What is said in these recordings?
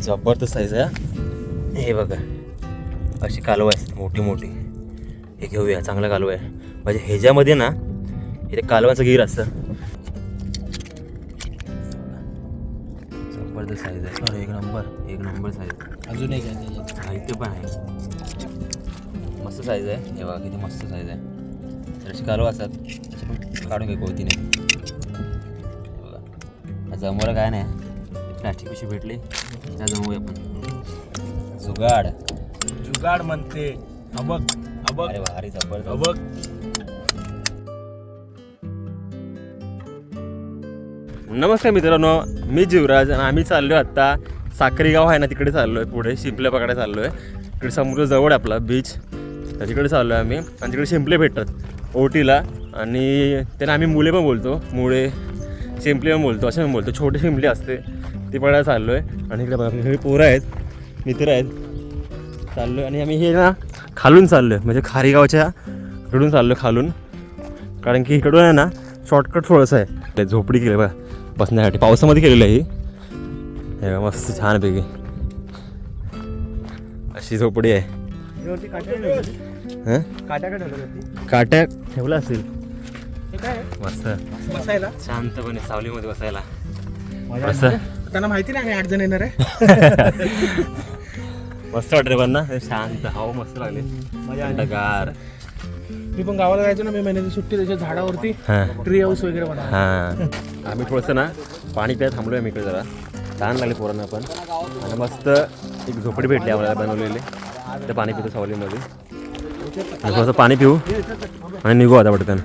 जबरदस्त साईज आहे. हे बघा अशी कालव आहे मोठी मोठी. हे घेऊया, चांगला कालव आहे. म्हणजे ह्याच्यामध्ये ना इथे कालवाचं गिर असतं. जबरदस्त साईज आहे. अरे एक नंबर साईज. अजून एक आहे इथे पण आहे, मस्त साईज आहे. हे बघा किती मस्त साईज आहे. तर अशी कालव असतात, काढून घे कोयतीने. बघा जमवायला काय नाही, प्लास्टिक पिशवी भेटली त्या जमवूया आपण. जुगाड म्हणते. अबक अरे भारी जबरदस्त. अबक. नमस्कार मित्रांनो, मी जीवराज आणि आम्ही चाललो आहे आत्ता साक्री गाव आहे ना तिकडे चाललो आहे. पुढे शिंपल्या पकडायला चाललो आहे. इकडे समुद्र जवळ आहे आपला बीच, तर तिकडे चाललो आहे आम्ही. आणि तिकडे शिंपले भेटतात ओटीला. आणि त्यांना आम्ही मुले पण बोलतो, मुळे शिंपले पण बोलतो, असं पण बोलतो. छोटे शिंपले असते ती पकडायला चाललो आहे. आणि इकडे बघा हे पोरं आहेत, मित्र आहेत, चाललो आहे. आणि आम्ही हे ना खालून चाललो आहे, म्हणजे खारी गावच्या इकडून चाललो आहे खालून. कारण की इकडून आहे ना शॉर्टकट थोडंसं आहे. झोपडी केली बघा बसण्यासाठी, पावसामध्ये केलेलं आहे ही. हे मस्त छानपैकी अशी झोपडी आहे. काट्या ठेवला असेल मस्त बसायला शांतपणे सावलीमध्ये बसायला. त्यांना माहिती नाही 8 जण येणार आहे. मस्त वाटते पण ना, शांत हवा मस्त लागले, थंडगार. मी पण गावाला जायचो ना, मे महिन्याची सुट्टी त्याच्या झाडावरती ट्री हाऊस वगैरे बनवा. हां आम्ही थोडंसं ना पाणी प्यायला थांबलो आहे. मी इकडे जरा छान लागले पोरांना पण. आणि मस्त एक झोपडी भेटली आम्हाला बनवलेली, तर पाणी पितो सावलीमध्ये. थोडंसं पाणी पिऊ आणि निघू आता पटकन.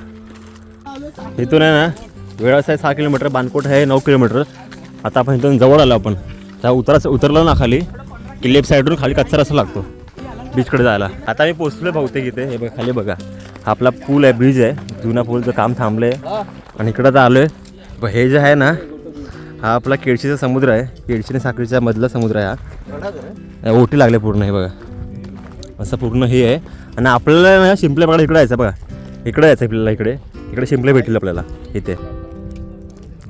इथून आहे ना वेळास आहे 6 किलोमीटर, बानकोट आहे 9 किलोमीटर. आता आपण इथून जवळ आलो. आपण त्या उतरलं ना खाली की लेफ्ट साईडवरून खाली कच्चा रस्ता लागतो बीचकडे जायला. आता आम्ही पोचलो बहुतेक इथे. हे बघा खाली बघा, हा आपला पूल आहे, ब्रिज आहे, जुना पूलचं काम थांबलं आहे. आणि इकडं आता आलो आहे. हे जे आहे ना हा आपला केळशीचा समुद्र आहे, केळशी आणि साखरीच्या मधला समुद्र आहे हा. ओटी लागले पूर्ण, हे बघा असं पूर्ण हे आहे. आणि आपल्याला ना शिंपले बघा इकडे यायचं, बघा इकडे यायचं आपल्याला. इकडे शिंपले भेटले आपल्याला. इथे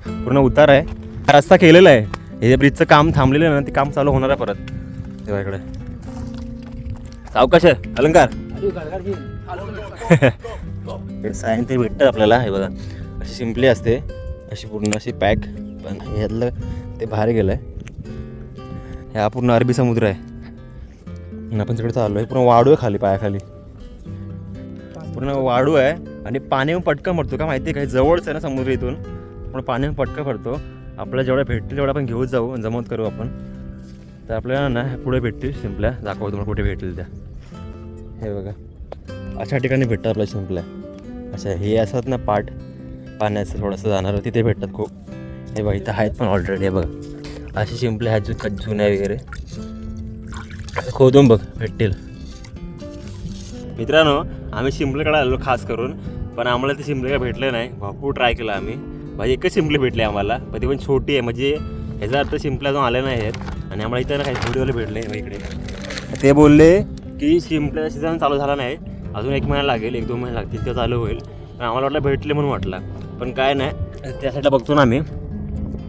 पूर्ण उतार आहे, हा रस्ता केलेला आहे. हे ब्रिजचं काम थांबलेलं आहे ना, ते काम चालू होणार आहे परत. तेव्हा इकडे सावकाश आहे अलंकार. सायन ते भेटतात आपल्याला. हे बघा अशी शिंपली असते, अशी पूर्ण अशी पॅक. पण ह्यातलं ते बाहेर गेलं आहे. हा पूर्ण अरबी समुद्र आहे. आणि आपण तिकडे चाललो आहे. पूर्ण वाळू आहे खाली, पायाखाली पूर्ण वाळू आहे. आणि पाणी पटकन भरतो का माहिती आहे का, जवळच आहे ना समुद्र इथून, पण पाणी पटकन भरतो. आपल्याला जेवढ्या भेटतील तेवढं आपण घेऊन जाऊ, जमत करू आपण. तर आपल्याला ना पुढे भेटतील शिंपल्या, दाखवतो तुम्हाला कुठे भेटतील त्या. हे बघा अशा ठिकाणी भेटतात आपल्या शिंपल्या. अच्छा हे असतात ना पाठ पाण्याचं थोडंसं जाणार, तिथे भेटतात खूप. हे बघा इथं आहेत पण ऑलरेडी. हे बघा अशी शिंपल्या आहेत जुन्या वगैरे, खोदून बघ भेटतील. मित्रांनो आम्ही शिंपल्याकडे आलो खास करून, पण आम्हाला ते शिंपले काय भेटले नाही. भरपूर ट्राय केला आम्ही. म्हणजे एकच शिंपले भेटले आम्हाला, पण ती पण छोटी आहे. म्हणजे ह्याचा अर्थ शिंपल्या अजून आले नाही आहेत. आणि आम्हाला इथं ना काही थोडीवाले भेटले इकडे. ते बोलले की शिंपल्याचा सीझन चालू झाला नाही, अजून 1 महिना लागेल, 1-2 महिने लागतील, ते चालू होईल. पण आम्हाला वाटलं भेटले म्हणून वाटला, पण काय नाही. त्या साईडला बघतो ना आम्ही,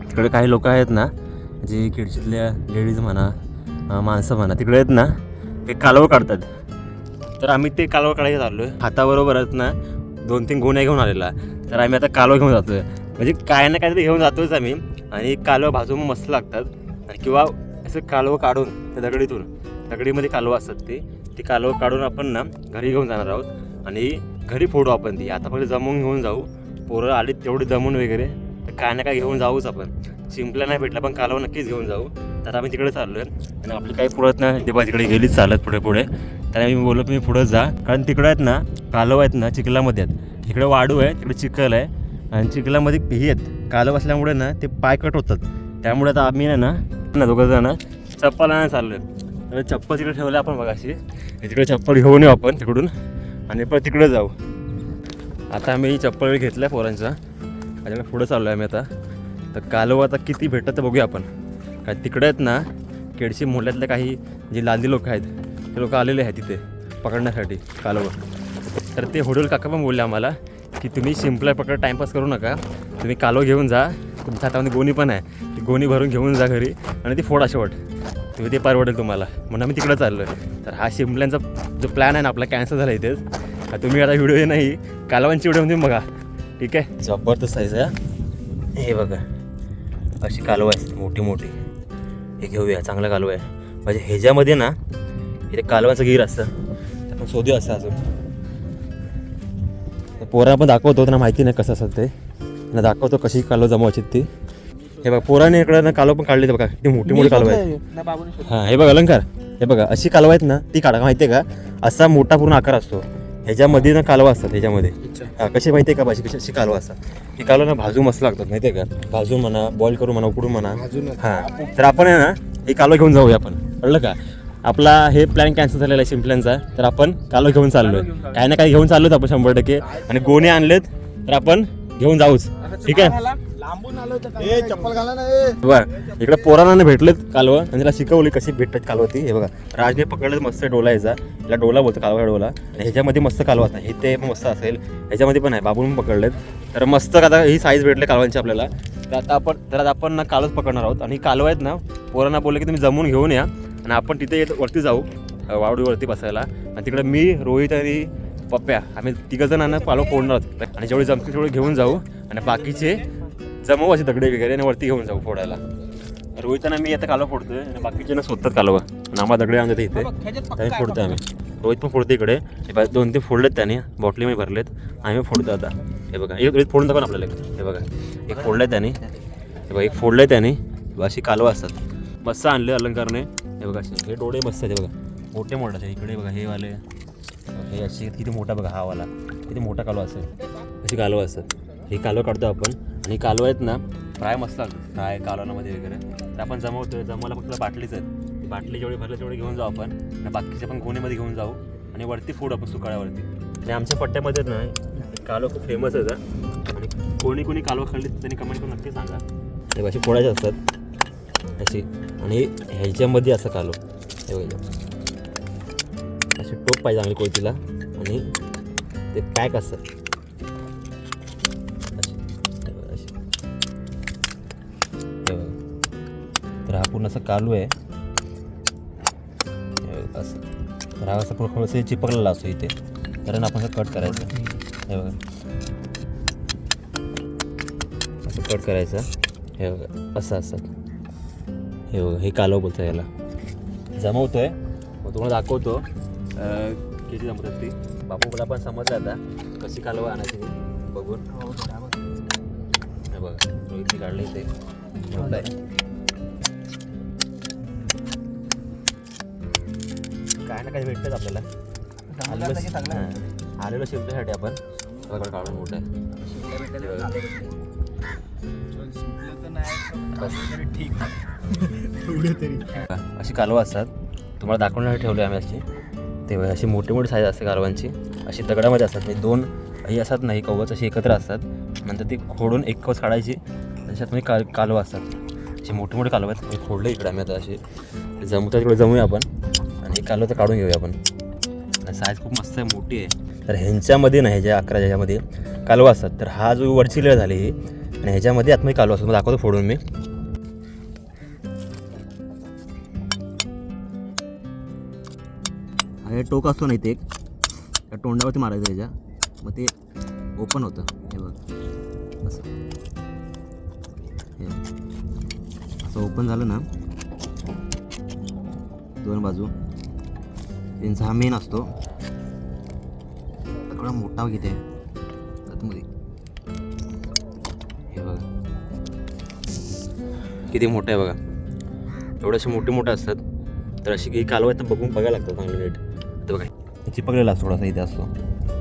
तिकडे काही लोक आहेत ना जे खिडशीतल्या लेडीज म्हणा, माणसं म्हणा, तिकडे आहेत ना ते कालवं काढतात. तर आम्ही ते कालवं काढायला चाललो आहे. हाताबरोबरच ना 2-3 गोण्या घेऊन आलेला. तर आम्ही आता कालवं घेऊन जातो आहे. म्हणजे काय ना काहीतरी घेऊन जातोच आम्ही. आणि कालवं भाजून मस्त लागतात. आणि किंवा असं कालवं काढून त्या दगडीमध्ये कालवं असतात ती कालवं काढून आपण ना घरी घेऊन जाणार आहोत. आणि घरी फोडू आपण ती. आता पहिले जमवून घेऊन जाऊ, पोरं आली तेवढी जमून वगैरे, तर काय ना काय घेऊन जाऊच आपण. शिंपल्या नाही भेटला पण कालवं नक्कीच घेऊन जाऊ. तर आम्ही तिकडे चाललो आहे. आणि आपली काही पुढत ना तेव्हा तिकडे गेलीच चालत पुढे. तर आम्ही बोललो तुम्ही पुढं जा, कारण तिकडे आहेत ना कालवं आहेत ना चिखलामध्ये आहेत. इकडे वाडू आहे, तिकडे चिखल आहे. आणि चिखलामध्ये ही आहेत कालवं असल्यामुळे ना ते पाय कट होतात. त्यामुळे आता आम्ही ना दोघं जण चप्पल आणायला चाललो आहे. तर चप्पल तिकडे ठेवलं आपण बघा अशी. तिकडे चप्पल घेऊन येऊ आपण तिकडून आणि परत तिकडे जाऊ. आता आम्ही चप्पल घेतल्या पोरांचा, त्याच्याकडे पुढं चाललो आहे आम्ही आता. तर कालवं आता किती भेटतं तर बघूया आपण. काय तिकडे आहेत ना केळशी मोहल्ल्यातले काही जे लादी लोक आहेत ते लोक आलेले आहेत तिथे पकडण्यासाठी कालवं. तर ते होडल काका पण बोलले आम्हाला की तुम्ही शिंपल्या पकड टाईमपास करू नका, तुम्ही कालवं घेऊन जा, तुमच्या हातामध्ये गोणी पण आहे, ती गोणी भरून घेऊन जा घरी आणि ती फोडा शेवट. तुम्ही ते परवडेल तुम्हाला म्हणून आम्ही तिकडं चाललो आहे. तर हा शिमल्यांचा जो प्लॅन आहे ना आपला कॅन्सल झाला इथेच. तुम्ही आता व्हिडिओ नाही कालवांची व्हिडिओ बघा. ठीक आहे, जबरदस्त साईज आहे. हे बघा अशी कालवं आहे मोठी मोठी. हे घेऊया, चांगला कालवा आहे. म्हणजे ह्याच्यामध्ये ना इथे कालवाचं गिर असतं. आपण शोधूया असं अजून. पोरा पण दाखवतो, त्यांना माहिती नाही कसं असतं ते. त्यांना दाखवतो कशी कालवं जमवायची ती. हे बघा पोराने इकडं ना कालवं पण काढली बघा, किती मोठी मोठी कालवं आहेत. हां हे बघा अलंकार, हे बघा अशी कालवं आहेत ना ती काढा. माहिती आहे का, असा मोठा पूर्ण आकार असतो ह्याच्यामध्ये ना कालवा असतात. ह्याच्यामध्ये हां कशी माहिती आहे का भाजी, कशी अशी कालवा असतात. ही कालवं ना भाजून मस्त लागतात माहिती आहे का. भाजून म्हणा, बॉईल करून म्हणा, उकडून म्हणा. हां तर आपण आहे ना हे कालवं घेऊन जाऊया आपण, कळलं का. आपला हे प्लॅन कॅन्सल झालेला आहे शिंपल्यांचा. तर आपण कालवं घेऊन चाललोय, काही ना काही घेऊन चाललोत आपण 100%. आणि गोणे आणलेत तर आपण घेऊन जाऊच. ठीक आहे, चप्पल घाला ना. बघा इकडे पोरांना भेटलेत कालवं आणि त्याला शिकवली कशी भेटतात कालवं ती. हे बघा राजने पकडलं मस्त डोला याचा, याला डोला बोलतो, कालवा डोला. आणि ह्याच्यामध्ये मस्त कालवा असतात. हे ते पण मस्त असेल, ह्याच्यामध्ये पण आहे, बाबून पकडलेत. तर मस्त आता ही साईज भेटले कालवांची आपल्याला. तर आता आपण ना कालवच पकडणार आहोत. आणि कालवा आहेत ना पोरांना बोलले की तुम्ही जमून घेऊन या आणि आपण तिथे वरती जाऊ वावडीवरती बसायला. आणि तिकडे मी, रोहित आणि पप्प्या आम्ही तिघं जणांना कालव फोडणार आहोत. आणि जेवढे जमतील तेवढे घेऊन जाऊ आणि बाकीचे जमवू असे दगडे वगैरे आणि वरती घेऊन जाऊ फोडायला. रोहितांना मी आता कालवा फोडतोय आणि बाकीचे ना स्वतःच कालवा आणि आम्हाला दगडे आणते इथे त्याने फोडतोय आम्ही. रोहित पण फोडतो इकडे. हे 2-3 फोडलेत त्याने, बॉटलीमध्ये भरलेत. आम्ही फोडतो आता. हे बघा एक फोडून दाखवा आपल्याला. हे बघा एक फोडलंय त्याने, हे बघा एक फोडलंय त्याने. अशी कालवा असतात, मस्त आणले अलंकारने. हे बघा हे डोळे मस्त आहेत. हे बघा मोठे मोठे आहे. इकडे बघा हे वाले, हे अशी किती मोठा बघा हा वाला, किती मोठा कालवा असेल. अशी कालवा असतात. हे कालवा काढतो आपण. आणि कालवा आहेत ना फ्राय मस्त लागतो, फ्राय कालवणामध्ये वगैरे. तर आपण जमवतोय, जमवायला फक्त बाटलीच आहेत. ती बाटली जेवढी भरली तेवढी घेऊन जाऊ आपण आणि बाकीचे पण गोणीमध्ये घेऊन जाऊ आणि वरती फोड आपण सुकाळ्यावरती. आणि आमच्या पट्ट्यामध्ये ना कालवा खूप फेमस आहे. आणि कोणी कालवा खाल्ली त्यांनी कमेंट करून नक्की सांगा. हे अशी फोडायचे असतात अशी. आणि ह्याच्यामध्ये असं कालव हे बघा अशी टोप पाहिजे चांगली कोयतीला. आणि ते पॅक असतात तर हा पूर्ण असं कालू आहे असं. तर हा असं थोडंसं चिपकलेला असतो इथे. तर आपण असं कट करायचं. हे बघा असं कट करायचं. हे बघा असं असतं. हे बघा हे कालव बोलतं याला. जमवतोय मग तुम्हाला दाखवतो किती जमतात ती. बापूला पण समजलं आता कशी कालवं आणायची बघून. हे बघा रोहितने काढलं इथे मोठं आहे. काय ना काही भेटतात आपल्याला. आलेलं शिंपल्यासाठी आपण बघा काढून मोठं आहे. अशी कालवं असतात, तुम्हाला दाखवण्यासाठी ठेवले आम्ही अशी. ते अशी मोठी मोठी साईज असते कालवांची. अशी दगडामध्ये असतात. म्हणजे 2 ही असतात नाही कवच अशी एकत्र असतात. नंतर ती खोडून एक कवच काढायची. त्याच्यात कालवं असतात अशी मोठी मोठी कालवं आहेत. मी फोडलं इकडे आम्ही आता अशी. जमवतात तिकडे जमूया आपण आणि कालवं तर काढून घेऊया आपण. साईज खूप मस्त आहे, मोठी आहे. तर ह्यांच्यामध्ये ना ह्याच्या 11 ह्याच्यामध्ये कालवं असतात. तर हा जो वरची लेअर झाली ही आणि ह्याच्यामध्ये आतमध्ये कालवं असतात. मग दाखवतो फोडून मी. हे टोक असतो नाही ते त्या तोंडावरती मारायचं ह्याच्या, मग ते ओपन होतं. हे बघ असं असं ओपन झालं ना 2 बाजू. त्यांचा हा मेन असतो. थोडा मोठा किती आहे आतमध्ये. हे बघा किती मोठं आहे बघा. एवढे असे मोठे मोठे असतात. तर अशी काही कालवा आहेत तर बघून बघायला लागतं चांगलं नीट. तर बघा चिपकलेला असतो थोडासा इथे असतो.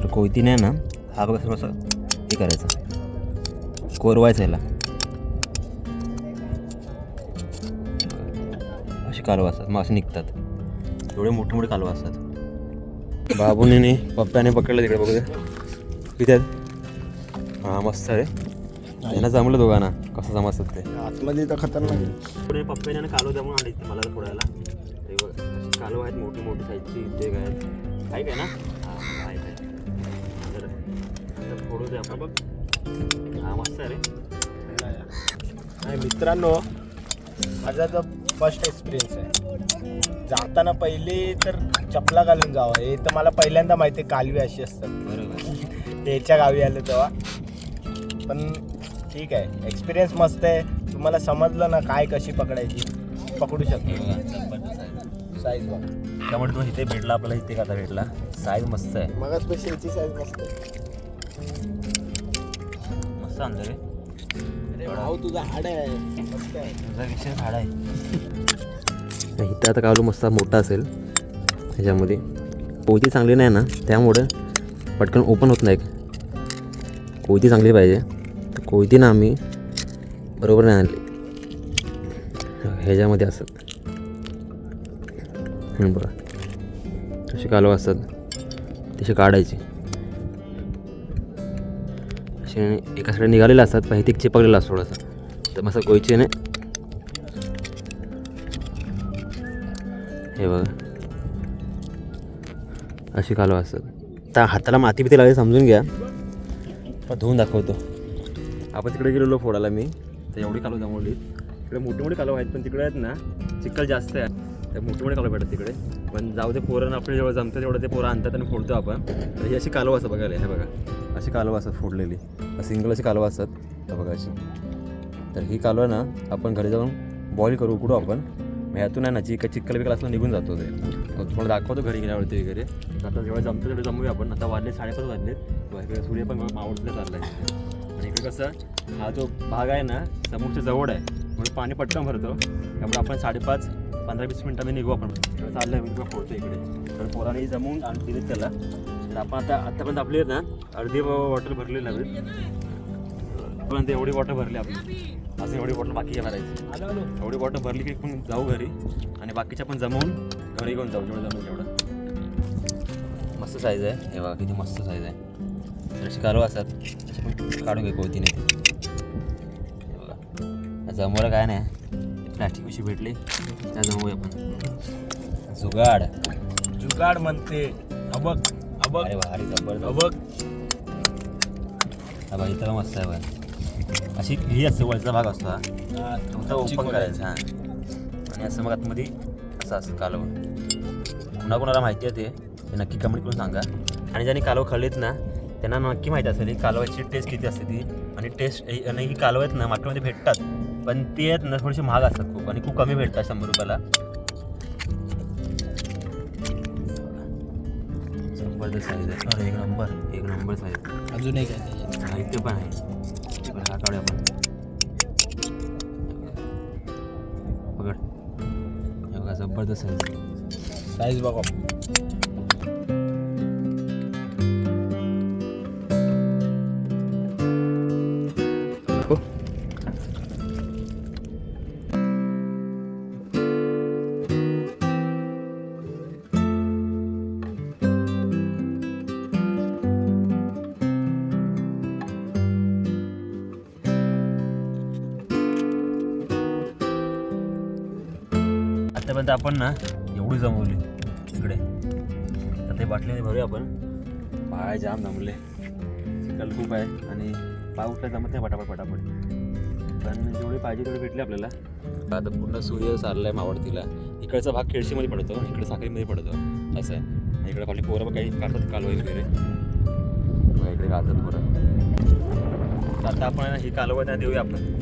तर कोयतीने ना हा बघा थोडंसं हे करायचं, कोरवायचं याला. अशी कालवा असतात मग असे निघतात. एवढे मोठे मोठे कालवा असतात. बाबूने पप्प्याने पकडलं तिकडे बघू किती आहेत. हां मस्त आहे. यांना जमलं दोघांना कसं जमतात ते आतमध्ये तर खतरनाक. पुढे पप्प्याने कालव जमून आणले मला फोडायला. ते बघा कालव आहेत मोठी मोठी साईजची. ते काय आहे काय ना. हां आहे काय. तर फोडू दे आपण. बघ हा मस्त आहे रे. मित्रांनो माझा जो फर्स्ट एक्सपिरियन्स आहे. जाताना पहिले तर चपला घालून जावं. हे तर मला पहिल्यांदा माहिती आहे कालवी अशी असतात. बरोबर. त्याच्या गावी आलो तेव्हा. पण ठीक आहे, एक्सपिरियन्स मस्त आहे. तुम्हाला समजलं ना काय कशी पकडायची, पकडू शकतो. साईज बघा. त्यामुळे तो इथे भेटला आपल्याला, इथे काता भेटला. साईज मस्त आहे, मग स्पेशलची साईज मस्त आहे. मस्त आणलं रे. अरे भाऊ तुझा हाड आहे, मस्त आहे. तुझा विषय झाड आहे. इथं आता कालू मस्त मोठा असेल. ह्याच्यामध्ये कोयती चांगली नाही ना, त्यामुळं पटकन ओपन होत नाही. कोयती चांगली पाहिजे. कोयती ना आम्ही बरोबर नाही आणली. ह्याच्यामध्ये असत बघा, अशी कालव असतात, तशी काढायची. असे एका साईड निघालेले असतात, पण इथे चिपकलेला असतो थोडासा. तर मस्त कोयचीने हे बघा अशी कालव असतात. तर हाताला माती बिती लागली समजून घ्या. पण धुवून दाखवतो. आपण तिकडे गेलेलो फोडायला मी, तर एवढी कालव जमवली. तिकडे मोठी मोठी कालव आहेत, पण तिकडे आहेत ना चिखल जास्त आहे, तर मोठी मोठी कालव भेटतात तिकडे. पण जाऊ ते पोरं आपल्या जेव्हा जमतं तेवढं ते पोरं आणतात आणि फोडतो आपण. तर ही अशी कालव असतात बघायला. हे बघा अशी कालव असतात फोडलेली, सिंगल अशी कालव असतात. तर बघा अशी. तर ही कालव ना आपण घरी जाऊन बॉईल करू, उकडू आपण. मग ह्यातून आहे ना जी काही चिक्कल बिकल असलं निघून जातो ते. तुम्हाला दाखवतो घरी गेल्यावरती वगैरे. आता जेव्हा जमतं तेवढे जमूया आपण. आता वाजले 5:30 वाजलेत. इकडे सूर्य पण मावळला चालला आहे. आणि इकडे कसं हा जो भाग आहे ना समोरच्या जवळ आहे, म्हणून पाणी पटकन भरतो. त्यामुळे आपण 5:30 15-20 मिनिटांनी निघू. आपण इकडे चाललं आहे, मी तुला फोडतो इकडे. तर पोराने जमवून आणि दिलेत त्याला. तर आपण आतापर्यंत आपली ना अर्धी बॉटल भरलेली आहे. पण एवढी बॉटल भरली आपली. असं एवढी बॉटल बाकी येणार आहे. एवढी बॉटल भरली की आपण जाऊ घरी आणि बाकीच्या पण जमवून घरी घेऊन जाऊ. जेवढं जमून तेवढं. मस्त साईज आहे. हे बघा किती मस्त साईज आहे. अशी कालव असतात, अशी पण काढून घे कोयतीने. हे बघा जमवायला काय नाही, प्लॅस्टिक पिशवी भेटली त्या जमवूया आपण. जुगाड म्हणते. अबक अबक. अरे भारी जबरदस्त. अबक. हा बघा इथं मस्त आहे बघा. अशी ही असते वरचा भाग असतो हा, तो ओपन करायचा. हां आणि असं मग आतमध्ये असं असतं कालव. कुणाकुणाला माहिती आहे ते नक्की कमेंट करून सांगा. आणि ज्यांनी कालव खाल्लीत ना त्यांना नक्की माहिती असेल ही कालवाची टेस्ट किती असते ती. आणि टेस्ट आणि ही कालव आहेत ना मार्केटमध्ये भेटतात, पण ती आहेत ना थोडीशी महाग असतात खूप आणि खूप कमी भेटतात 100 रुपयाला. जबरदस्त साईज आहे. एक नंबर साईज. अजून एक आहे इथे पण आहे. हा काढूया आपण. पकड. हे बघा जबरदस्त साईज बघा. आतापर्यंत आपण ना एवढी जमवली इकडे. आता ते बाटलीने भरूया आपण. पाय जाम जमले, चिखल खूप आहे आणि पाय उठला जमत नाही पटापट. पण जेवढी पाहिजे तेवढी भेटली आपल्याला. आता पूर्ण सूर्य चालला आहे मावळतीला. इकडचा भाग केळशीमध्ये पडतो, इकडे साखरीमध्ये पडतो असं आहे. इकडे आपली पोरं काही काढतात कालवं वगैरे. इकडे काढतात पोरं. तर आता आपण ही कालवं त्या देऊया आपण.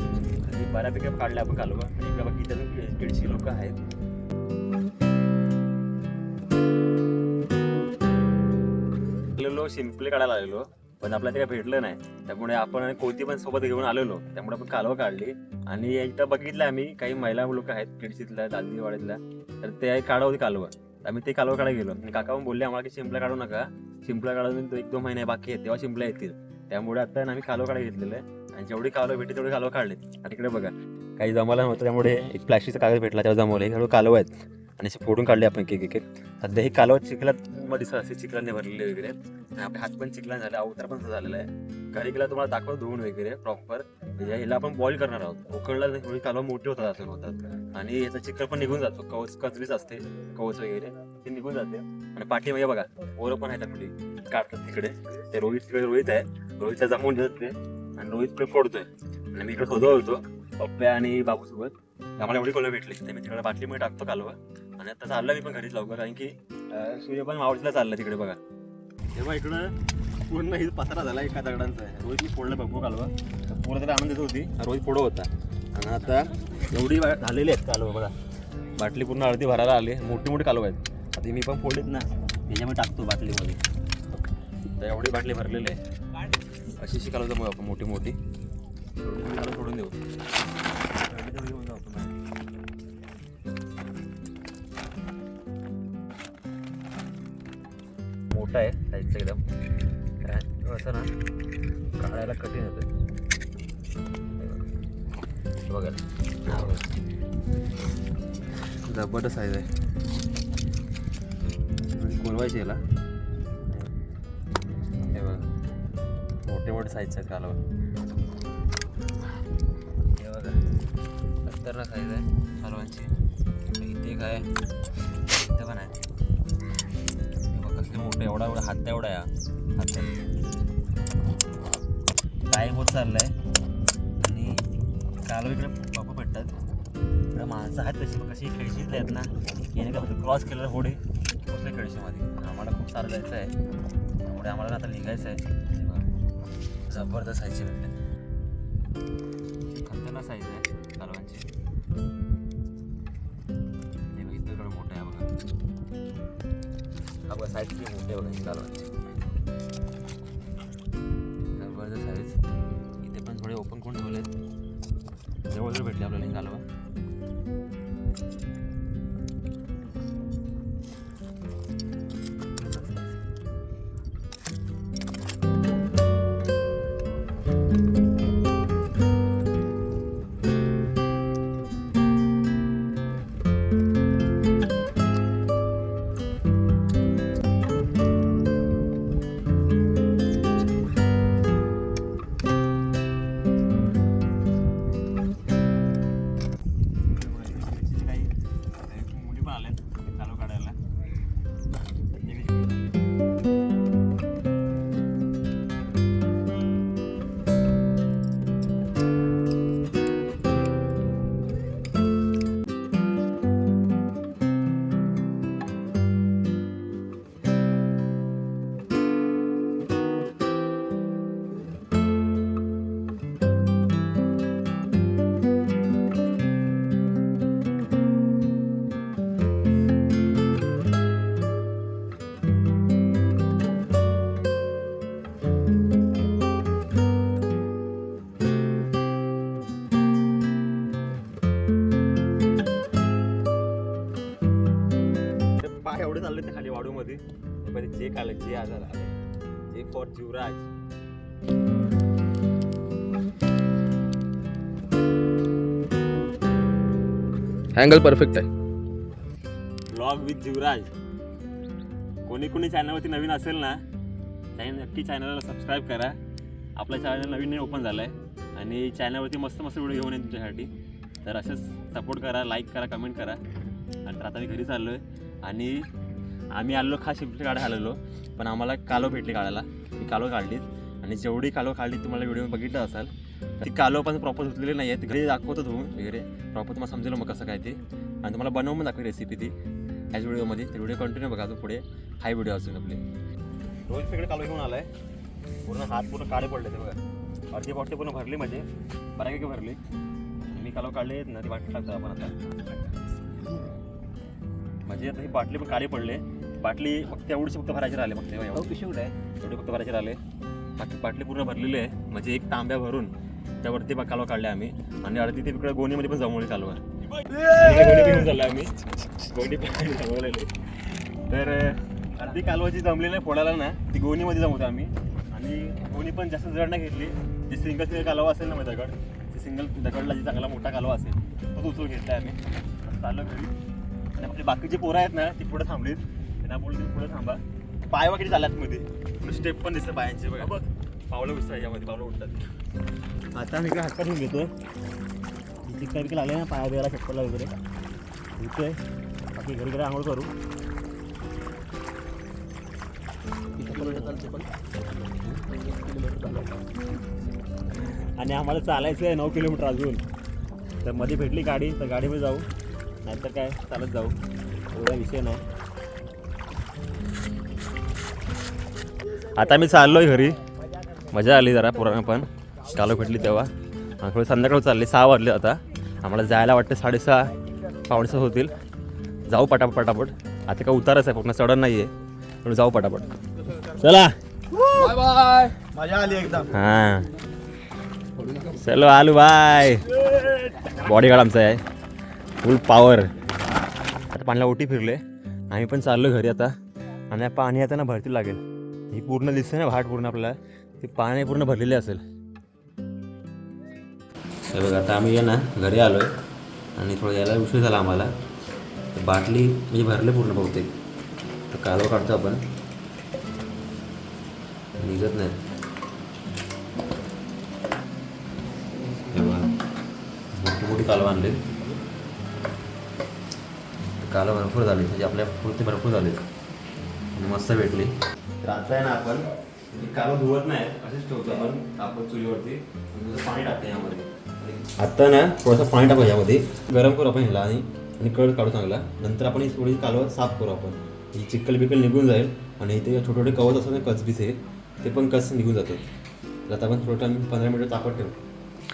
बऱ्यापैकी काढले आपण कालवं. आणि इकडे बाकी त्यातून केळशी लोक आहेत. सिम्पली काढायला आलेलो, पण आपल्याला ते काही भेटलं नाही. त्यामुळे आपण कोयती पण सोबत घेऊन आलेलो. त्यामुळे आपण कालवं काढली. आणि इथं बघितलं आम्ही काही महिला लोक आहेत केळशीतल्या दालदीवाड्यातल्या, तर ते काढा होती कालवं. आम्ही ते कालवं काढायला गेलो आणि काका पण बोलले आम्हाला की शिंपल्या काढू नका, शिंपल्या काढून 1-2 महिने बाकी आहेत तेव्हा शिंपल्या येतील. त्यामुळे आता आम्ही कालवं काढायला घेतलेलं आहे आणि जेवढी कालवं भेटली तेवढी कालवं काढले. आणि इकडे बघा काही जमायला नव्हतं, त्यामुळे एक प्लास्टिकचा कागद भेटला त्यावर जमवले. हे कालवं आहेत आणि असे फोडून काढले आपण एक. सध्या ही कालवं चिखलात मध्ये असे चिखलाने भरलेले वगैरे. आपले हात पण चिखला झाले, अवतार पण झालेला आहे. घरी गेला तुम्हाला दाखवतो धुवून वगैरे प्रॉपर. म्हणजे हिला आपण बॉईल करणार आहोत. उकळला थोडी कालवं मोठी होतात असं होतात आणि याचा चिखल पण निघून जातो. कचरीच असते कवच वगैरे ते निघून जाते. आणि पाठीमध्ये बघा पोरं पण आहेत आपली काढतात तिकडे. ते रोहित आहे. रोहितला जमवून देतात ते आणि रोहित फोडतोय आणि मी इकडे होतो पप्प्या आणि बाबूसोबत. आम्हाला एवढी कोलवे भेटली ते मी तिकडे बाटलीमध्ये टाकतो कालवा आणि आता चाललं मी पण घरीच लवकर कारण की सूर्य पण मावळतीला चाललं तिकडे बघा. तेव्हा इकडं पूर्ण ही पत्रा झाला एका दगडांचा आहे. रोहित मी फोडलं बघू कालवा तर पूर्ण त्याला आनंद देत होती. रोहित फोडो होता आणि आता एवढी झालेली आहेत कालवा बघा. बाटली पूर्ण अर्धी भरायला आली. मोठी मोठी कालवा आहेत. आता मी पण फोडलीत ना त्याच्यामध्ये टाकतो बाटलीमध्ये. तर एवढी बाटली भरलेली आहे. अशी कालवा मग आपण मोठी मोठी कालवा सोडून देऊ. घेऊन जाऊ आपण. मोठा आहे साईजचा एकदम. असं ना काढायला कठीण होतं बघायला. जबरदस्त साईज आहे. कोलवायची याला हे बघा मोठे मोठे साईजचे आहेत कालवा. हे बघा खतरनाक साईज आहे कालवांची. इथे काय इथं पण आहे कसले मोठे. एवढा हात एवढा आहे हात काय होत चाललाय. आणि कालवा इकडे बापा पडतात. इकडे माणसं आहेत कशी खेळशीतले आहेत ना याने का फक्त क्रॉस केलेलं होडे पोचले खेळशीमध्ये. आम्हाला खूप सारं जायचं आहे त्यामुळे आम्हाला आता निघायचं आहे. जबरदस्त साईजची भेटले. खतरनाक साईज आहे कालवांची. हे बघ इकडे मोठं आहे बघा. हा बघा साईज किती मोठे बघा ही कालवांची. जबरदस्त साईज. इथे पण थोडे ओपन करून ठेवले आहेत. जवळ भेटले आपल्याला ही कालवा. एवढे चालले ते खाली वाडूमध्ये. जे आलं जे आजार आले J for Jeevraj. Angle perfect आहे. Blog with Jeevraj. कोणी चॅनलवरती नवीन असेल ना त्याने नक्की चॅनलला सबस्क्राईब करा. आपलं चॅनल नवीन ओपन झालं आहे आणि चॅनलवरती मस्त मस्त व्हिडिओ घेऊन येईल तुमच्यासाठी. तर असंच सपोर्ट करा, लाईक करा, कमेंट करा. आणि तर आता मी घरी चाललो आहे आणि आम्ही आलेलो खास शिंपले काढायला आलेलो पण आम्हाला कालव भेटली काढायला. ती कालव काढलीत आणि जेवढी कालव काढली तुम्हाला व्हिडिओ बघितलं असाल ती कालव पण प्रॉपर धुतलेली नाही आहेत. घरी दाखवतो धुवून वगैरे प्रॉपर तुम्हाला समजेल मग कसं काय ते. आणि तुम्हाला बनवून पण दाखवी रेसिपी ती ह्याच व्हिडिओमध्ये. तर व्हिडिओ कंटिन्यू बघा अजून पुढे हाय व्हिडिओ असून आपले. रोज तिकडे कालव घेऊन आलाय. पूर्ण हात पूर्ण काळे पडले ते बघा. अर्धी बॉटली पूर्ण भरली म्हणजे बऱ्यापैकी भरली. मी कालव काढले ना ती बाटली टाकतो आपण आता. म्हणजे आता ही बाटली पण काळे पडले. बाटली फक्त एवढीच फक्त भरायची राहिले. फक्त एवढी एवढी फक्त भरायचे राहिले. बाकी बाटली पूर्ण भरलेली आहे. म्हणजे एक तांब्या भरून त्यावरती कालवा काढले आम्ही. आणि अर्धी ते तिकडे गोणीमध्ये पण जमवली कालवा. गोणी घेऊन चाललो आम्ही. गोणी पण जमवलेली. तर अर्धी कालवाची जमली नाही फोडायला ना ती गोणीमध्ये जमवतो आम्ही. आणि गोणी पण जास्त जड नाही घेतली. जे सिंगल कालवा असेल ना दगड ते सिंगल दगडला जे चांगला मोठा कालवा असेल तो उचलून घेतला आम्ही. चाललं घरी. आणि आपली बाकीची पोरं आहेत ना ती पुढे थांबलीत. त्यांना बोलली तुम्ही पुढे थांबा. पायवा किती चालल्यात मध्ये पुढे स्टेप पण दिसतं पायांचे बघा. बघ पावलं दिसतं याच्यामध्ये पावलं उठतात. आता मी काय हात घेऊन घेतो. चिकन विकल आले ना पाया बियाला चप्पलला वगैरे धुतोय. बाकी घरी घरी आंघोळ करू. आणि आम्हाला चालायचं आहे 9 किलोमीटर अजून. तर मध्ये भेटली गाडी तर गाडीमध्ये जाऊ, नाहीतर काय चालत जाऊ, एवढा विषय नाही. आता मी चाललोय घरी. मजा आली जरा पुराणा पण कालो भेटली तेव्हा. आणि थोडे संध्याकाळ चालले, 6 वाजले आता. आम्हाला जायला वाटतं 6:30 पावणे 6 होतील. जाऊ पटापट. आता काय उतारच आहे, पूर्ण चढण नाही आहे, पण जाऊ पटापट. चला बाय बाय. मजा आली एकदम. हां चलो आलू बाय. बॉडीगार्ड आमचा आहे, फुल पॉवर. आता पाण्याला ओटी फिरले, आम्ही पण चाललो घरी आता. आणि पाणी आता ना भरती लागेल. ही पूर्ण दिसते ना घाट पूर्ण आपल्याला, ती पाणी पूर्ण भरलेली असेल. हे बघा आता आम्ही ना घरी आलो आहे आणि थोडं यायला उशीर झाला आम्हाला. बाटली म्हणजे भरले पूर्ण बहुतेक. तर कालवा काढतो आपण, निघत नाही. हे बघा मोठी कालवा आणले. कालवा भरपूर झाली, म्हणजे आपल्या पुरते भरपूर झाले आणि मस्त भेटली. तर आता आहे ना आपण कालवा धुवत नाही, असेच ठेवतो आपण चुलीवरती. पाणी टाकतो यामध्ये. आता ना थोडंसं पाणी टाकू यामध्ये, गरम करू आपण ह्याला आणि कळ काढू चांगला. नंतर आपण थोडी कालवा साफ करू आपण. ही चिक्कल बिक्कल निघून जाईल आणि इथे छोटे छोटे कवच असतात ना कचबीचे, ते पण कस निघून जातात. तर आता आपण थोडं टाइम 15 मिनिट तापत ठेवू.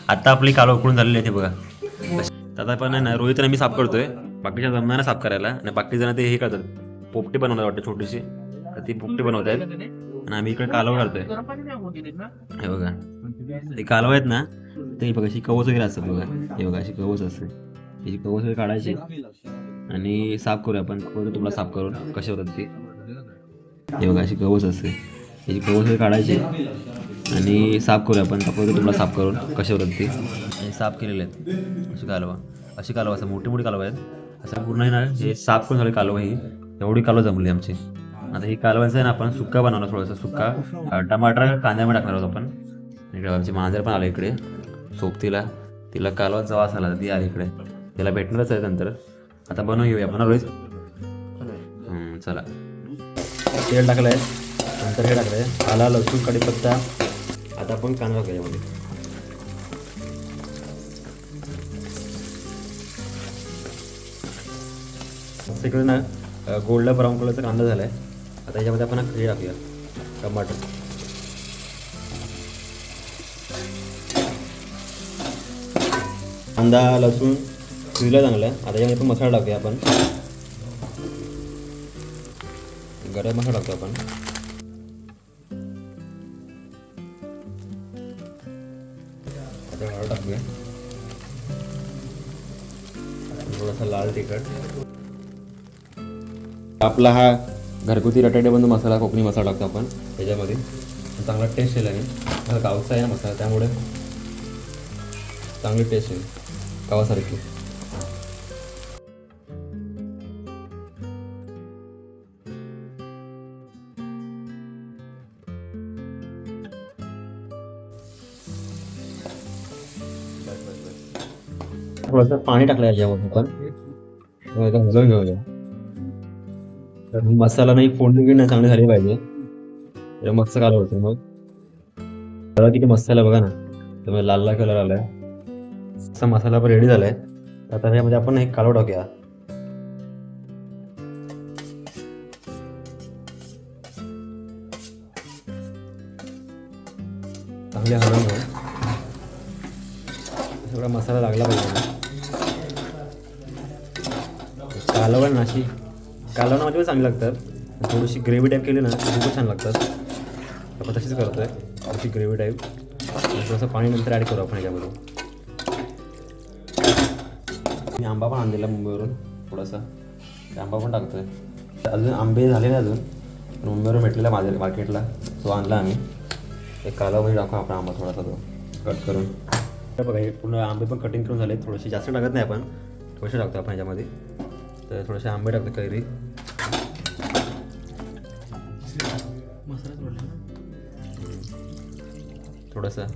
आता आपली कालवा उकळून झालेली आहे ते बघा. आता पण आहे ना रोहित मी साफ करतोय, बाकीच्या जमणार साफ करायला. आणि बाकी जण ते हे करतात, पोपटी बनवतात वाटतं छोटीशी, तर ती पोपटी बनवत आहेत. आणि आम्ही इकडे कालवा काढतोय. हे बघा ते कालवा आहेत ना, ते बघा अशी कवच वगैरे असतात बघा. हे बघा अशी कवच असते, त्याची कवच वगैरे काढायची आणि साफ करूया आपण. तुम्हाला साफ करून कसे होतात ते. हे बघा अशी कवच असते, त्याची कवच वगैरे काढायची आणि साफ करूया आपण. तुम्हाला साफ करून कसे होतात ते. आणि साफ केलेले आहेत अशी कालवा असं मोठी कालवा आहेत. असं पूर्ण आहे ना हे साफ करून झाले कालवा. ही एवढी कालवा जमली आमची. आता ही कालवांचं आहे ना आपण सुक्का बनवणार, थोडंसं सुक्का टमाटर कांद्यामध्ये टाकणार आहोत आपण. इकडे आमची मांजर पण आलं इकडे सोबतीला, तिला कालवाचा वास आला, ती आली इकडे, तिला भेटणारच आहे नंतर. आता बनवून घेऊया आपण रोज. चला तेल टाकलं आहे, नंतर हे टाकलं आहे आला लसूण कढीपत्ता. आता आपण कांदा टाकूया यामध्ये. इकडे ना गोल्डन ब्राऊन कलरचा कांदा झाला आहे. आता याच्यामध्ये आपण हे टाकूया टमाटर. कांदा लसूण शिजला चांगला. आता यामध्ये पण मसाला टाकूया आपण. गरम मसाला टाकतो आपण. आता हळद टाकूया, थोडासा लाल तिखट. आपला हा घरगुती रटाटे बंद मसाला, कोकणी मसाला टाकतो आपण त्याच्यामध्ये. चांगला टेस्ट येईल आणि हा गावचा आहे ना मसाला, त्यामुळे चांगली टेस्ट येईल गावासारखी. थोडंसं पाणी टाकलं याच्यामध्ये आपण, हलवून घेऊया. तर मसाला नाही फोडणी घेऊन चांगली झाली पाहिजे, मस्त कालवा होते. मग बघा किती मसाला बघा ना, त्यामुळे लाल लाल कलर आलाय. असा मसाला पण रेडी झालाय. आता यामध्ये आपण एक कालवा टाकूया. चांगले हलवून घेऊ, सगळा मसाला लागला पाहिजे. कालवण अशी कालवणामध्ये पण चांगली लागतात. थोडीशी ग्रेव्ही टाईप केली ना ती खूप छान लागतात. आपण तशीच करतोय, अशी ग्रेव्ही टाईप. थोडंसं पाणी नंतर ॲड करू आपण याच्यामध्ये. मी आंबा पण आणलेला मुंबईवरून थोडासा, आंबा पण टाकतोय. अजून आंबे झाले नाही अजून, पण मुंबईवरून भेटलेला माझ्या मार्केटला, तो आणला आम्ही. एक कालवामध्ये टाकू आपण आंबा थोडासा, तो कट करून. बघा हे पूर्ण आंबे पण कटिंग करून झाले. थोडेसे जास्त टाकत नाही आपण, थोडेसे टाकतो आपण ह्याच्यामध्ये. तर थोडेसे आंबे टाकतो कैरी. थोडंसं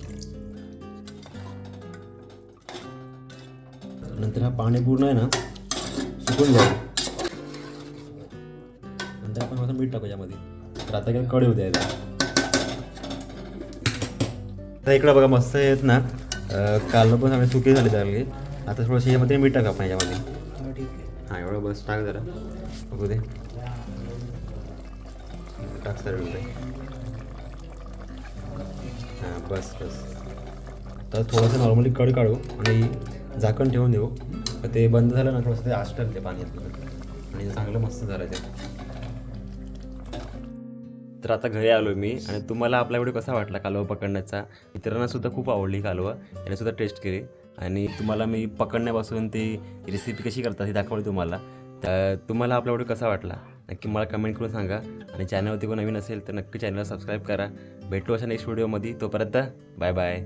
नंतर हा पाणी पूर्ण आहे ना सुकून जाईल. नंतर आपण थोडंसं मीठ टाकू यामध्ये. तर आता काय कढई होते. आता इकडं बघा मस्त आहेत ना कालवं पण चांगली सुकी झाली चांगली. आता थोडंसं यामध्ये मीठ टाक आपण याच्यामध्ये. हा, ठीक आहे. हां एवढं बस टाक जरा बघू दे. टाक सर एवढं. हां बस बस. तर थोडंसं नॉर्मली कड काढू आणि झाकण ठेवून देऊ. ते बंद झालं ना थोडंसं ते आष्टल ते पाण्यात आणि चांगलं मस्त झालं ते. तर आता घरी आलो मी आणि तुम्हाला आपला व्हिडिओ कसा वाटला कालवा पकडण्याचा. मित्रांना सुद्धा खूप आवडली कालवा, याने सुद्धा टेस्ट केली आणि तुम्हाला मी पकडण्यापासून ती रेसिपी कशी करतात हे दाखवली तुम्हाला. तर तुम्हाला आपला व्हिडिओ कसा वाटला नक्की मला कमेंट करून सांगा आणि चॅनलवरती कोण नवीन असेल तर नक्की चॅनलला सबस्क्राईब करा. भेटू अशा नेक्स्ट व्हिडिओमध्ये. तोपर्यंत बाय बाय.